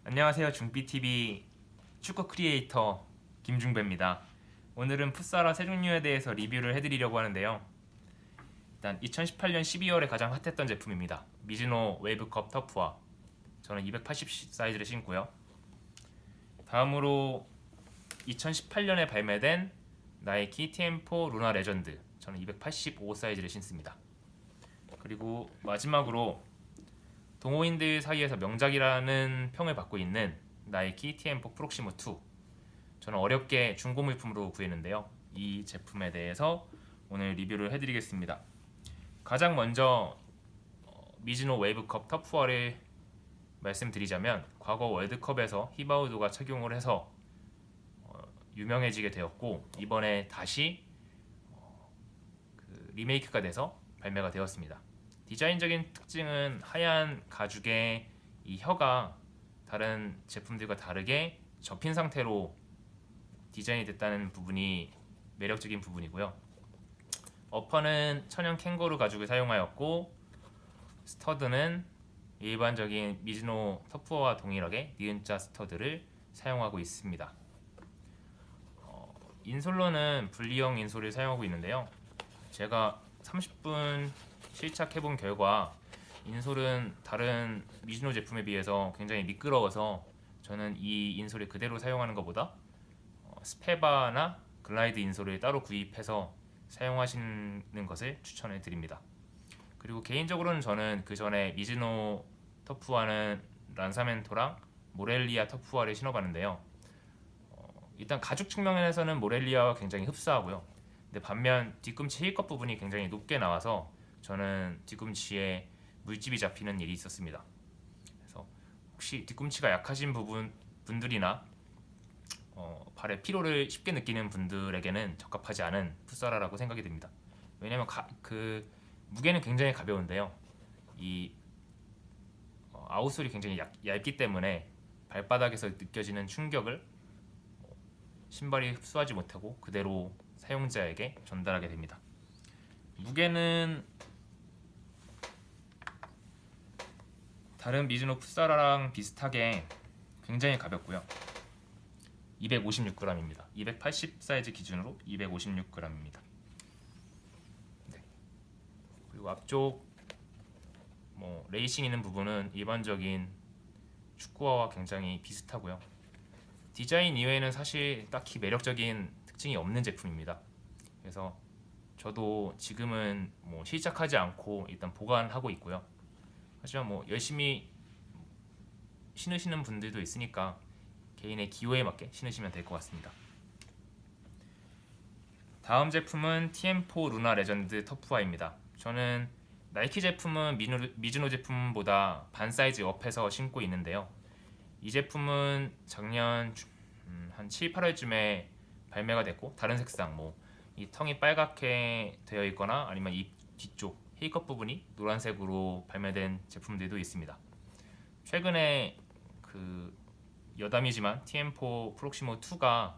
안녕하세요. 중비TV 축구 크리에이터 김중배입니다. 오늘은 풋사라 세 종류에 대해서 리뷰를 해드리려고 하는데요. 일단 2018년 12월에 가장 핫했던 제품입니다. 미즈노 웨이브컵 터프와 저는 280 사이즈를 신고요. 다음으로 2018년에 발매된 나이키 TM4 루나 레전드, 저는 285 사이즈를 신습니다. 그리고 마지막으로 동호인들 사이에서 명작이라는 평을 받고 있는 나이키 TM4 프록시모 2, 저는 어렵게 중고 물품으로 구했는데요. 이 제품에 대해서 오늘 리뷰를 해드리겠습니다. 가장 먼저 미즈노 웨이브컵 터프화를 말씀드리자면, 과거 월드컵에서 히바우드가 착용을 해서 유명해지게 되었고, 이번에 다시 리메이크가 돼서 발매가 되었습니다. 디자인적인 특징은 하얀 가죽에 이 혀가 다른 제품들과 다르게 접힌 상태로 디자인이 됐다는 부분이 매력적인 부분이고요. 어퍼는 천연 캥거루 가죽을 사용하였고, 스터드는 일반적인 미즈노 터프와 동일하게 니은자 스터드를 사용하고 있습니다. 인솔로는 분리형 인솔을 사용하고 있는데요. 제가 30분 실착해본 결과 인솔은 다른 미즈노 제품에 비해서 굉장히 미끄러워서 저는 이 인솔을 그대로 사용하는 것보다 스페바나 글라이드 인솔을 따로 구입해서 사용하시는 것을 추천해 드립니다. 그리고 개인적으로는 저는 그 전에 미즈노 터프와는 란사멘토랑 모렐리아 터프와를 신어봤는데요. 일단 가죽 측면에서는 모렐리아와 굉장히 흡사하고요. 근데 반면 뒤꿈치 힐컷 부분이 굉장히 높게 나와서 저는 뒤꿈치에 물집이 잡히는 일이 있었습니다. 그래서 혹시 뒤꿈치가 약하신 분들이나 발에 피로를 쉽게 느끼는 분들에게는 적합하지 않은 풋사라라고 생각이 듭니다. 왜냐하면 무게는 굉장히 가벼운데요. 이 아웃솔이 굉장히 얇기 때문에 발바닥에서 느껴지는 충격을 신발이 흡수하지 못하고 그대로 사용자에게 전달하게 됩니다. 무게는 다른 미즈노 풋사라랑 비슷하게 굉장히 가볍고요. 256g입니다. 280 사이즈 기준으로 256g입니다. 네. 그리고 앞쪽 레이싱 있는 부분은 일반적인 축구화와 굉장히 비슷하고요. 디자인 이외에는 사실 딱히 매력적인 특징이 없는 제품입니다. 그래서 저도 지금은 시작하지 않고 일단 보관하고 있고요. 하지만 열심히 신으시는 분들도 있으니까 개인의 기호에 맞게 신으시면 될 것 같습니다. 다음 제품은 TM4 루나 레전드 터프화입니다. 저는 나이키 제품은 미즈노 제품보다 반 사이즈 업해서 신고 있는데요. 이 제품은 작년 한 7, 8월쯤에 발매가 됐고, 다른 색상 이 텅이 빨갛게 되어 있거나 아니면 이 뒤쪽 힐컷 부분이 노란색으로 발매된 제품들도 있습니다. 최근에 여담이지만 TM4 프록시모 2가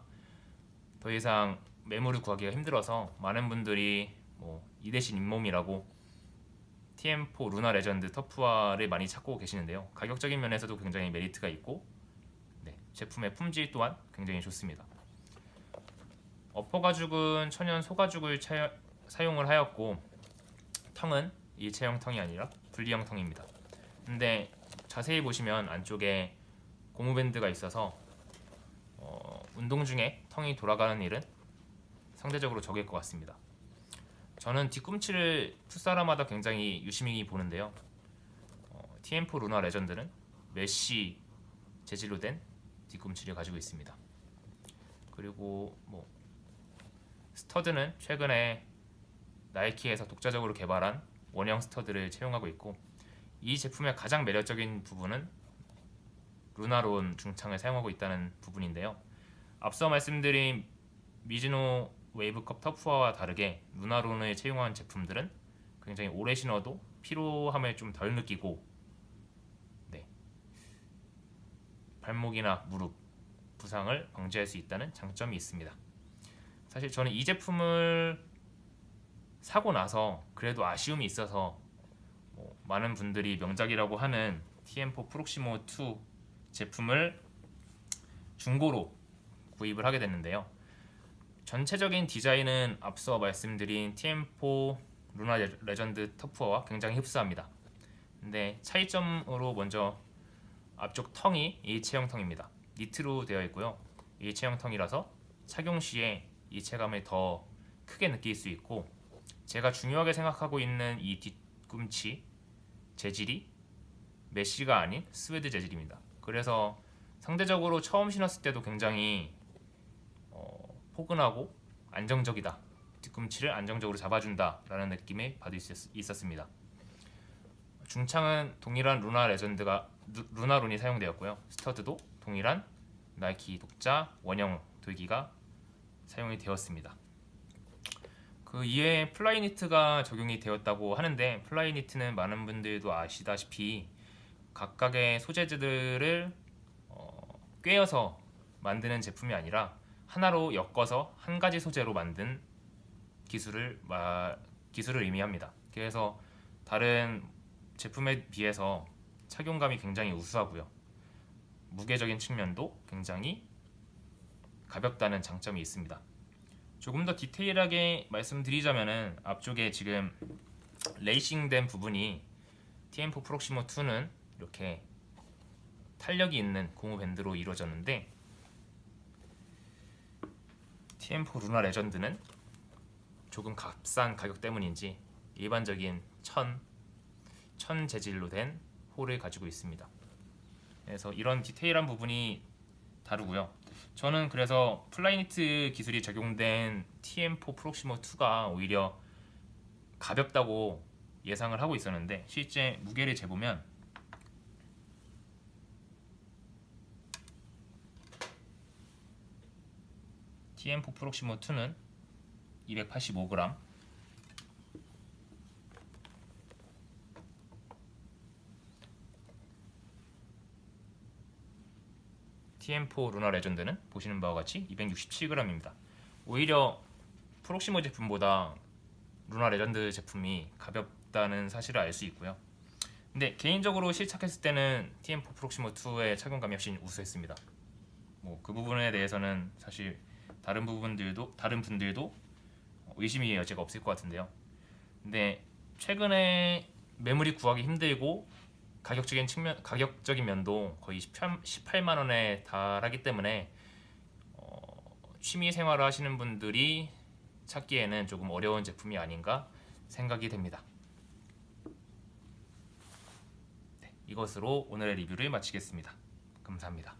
더 이상 매물을 구하기가 힘들어서 많은 분들이 이 대신 잇몸이라고 TM4 루나 레전드 터프화를 많이 찾고 계시는데요. 가격적인 면에서도 굉장히 메리트가 있고, 제품의 품질 또한 굉장히 좋습니다. 어퍼 가죽은 천연 소가죽을 사용을 하였고, 텅은 일체형 텅이 아니라 분리형 텅입니다. 근데 자세히 보시면 안쪽에 고무밴드가 있어서 운동 중에 텅이 돌아가는 일은 상대적으로 적을 것 같습니다. 저는 뒤꿈치를 풋사라마다 굉장히 유심히 보는데요. TM4 루나 레전드는 메쉬 재질로 된 뒤꿈치를 가지고 있습니다. 그리고 스터드는 최근에 나이키에서 독자적으로 개발한 원형 스터드를 채용하고 있고, 이 제품의 가장 매력적인 부분은 루나론 중창을 사용하고 있다는 부분인데요. 앞서 말씀드린 미즈노 웨이브컵 터프화와 다르게 루나론을 채용한 제품들은 굉장히 오래 신어도 피로함을 좀 덜 느끼고, 발목이나 무릎 부상을 방지할 수 있다는 장점이 있습니다. 사실 저는 이 제품을 사고 나서 그래도 아쉬움이 있어서 많은 분들이 명작이라고 하는 TM4 프록시모 2 제품을 중고로 구입을 하게 됐는데요. 전체적인 디자인은 앞서 말씀드린 TM4 루나 레전드 터프와 굉장히 흡사합니다. 근데 차이점으로 먼저 앞쪽 텅이 일체형 텅입니다. 니트로 되어 있고요. 일체형 텅이라서 착용 시에 일체감을 더 크게 느낄 수 있고, 제가 중요하게 생각하고 있는 이 뒤꿈치 재질이 메쉬가 아닌 스웨드 재질입니다. 그래서 상대적으로 처음 신었을 때도 굉장히 포근하고 안정적이다, 뒤꿈치를 안정적으로 잡아준다 라는 느낌을 받을 수 있었습니다. 중창은 동일한 루나론이 사용되었고요. 스터드도 동일한 나이키 독자 원형 돌기가 사용이 되었습니다. 그 이외에 플라이니트가 적용이 되었다고 하는데, 플라이니트는 많은 분들도 아시다시피 각각의 소재들을 꿰어서 만드는 제품이 아니라 하나로 엮어서 한 가지 소재로 만든 기술을 의미합니다. 그래서 다른 제품에 비해서 착용감이 굉장히 우수하고요. 무게적인 측면도 굉장히 가볍다는 장점이 있습니다. 조금 더 디테일하게 말씀드리자면은, 앞쪽에 지금 레이싱된 부분이 TM4 프록시모 2는 이렇게 탄력이 있는 고무 밴드로 이루어졌는데, TM4 루나 레전드는 조금 값싼 가격 때문인지 일반적인 천 재질로 된 홀을 가지고 있습니다. 그래서 이런 디테일한 부분이 다르고요. 저는 그래서 플라이니트 기술이 적용된 TM4 프록시모 2가 오히려 가볍다고 예상을 하고 있었는데, 실제 무게를 재보면 TM4 프록시모 2는 285g, TM4 루나 레전드는 보시는 바와 같이 267g입니다. 오히려 프록시모 제품보다 루나 레전드 제품이 가볍다는 사실을 알 수 있고요. 근데 개인적으로 실착했을 때는 TM4 프록시모 2의 착용감이 훨씬 우수했습니다. 그 부분에 대해서는 사실 다른 분들도 의심의 여지가 없을 것 같은데요. 근데 최근에 매물이 구하기 힘들고 가격적인 면도 거의 18만 원에 달하기 때문에 취미 생활을 하시는 분들이 찾기에는 조금 어려운 제품이 아닌가 생각이 됩니다. 네, 이것으로 오늘의 리뷰를 마치겠습니다. 감사합니다.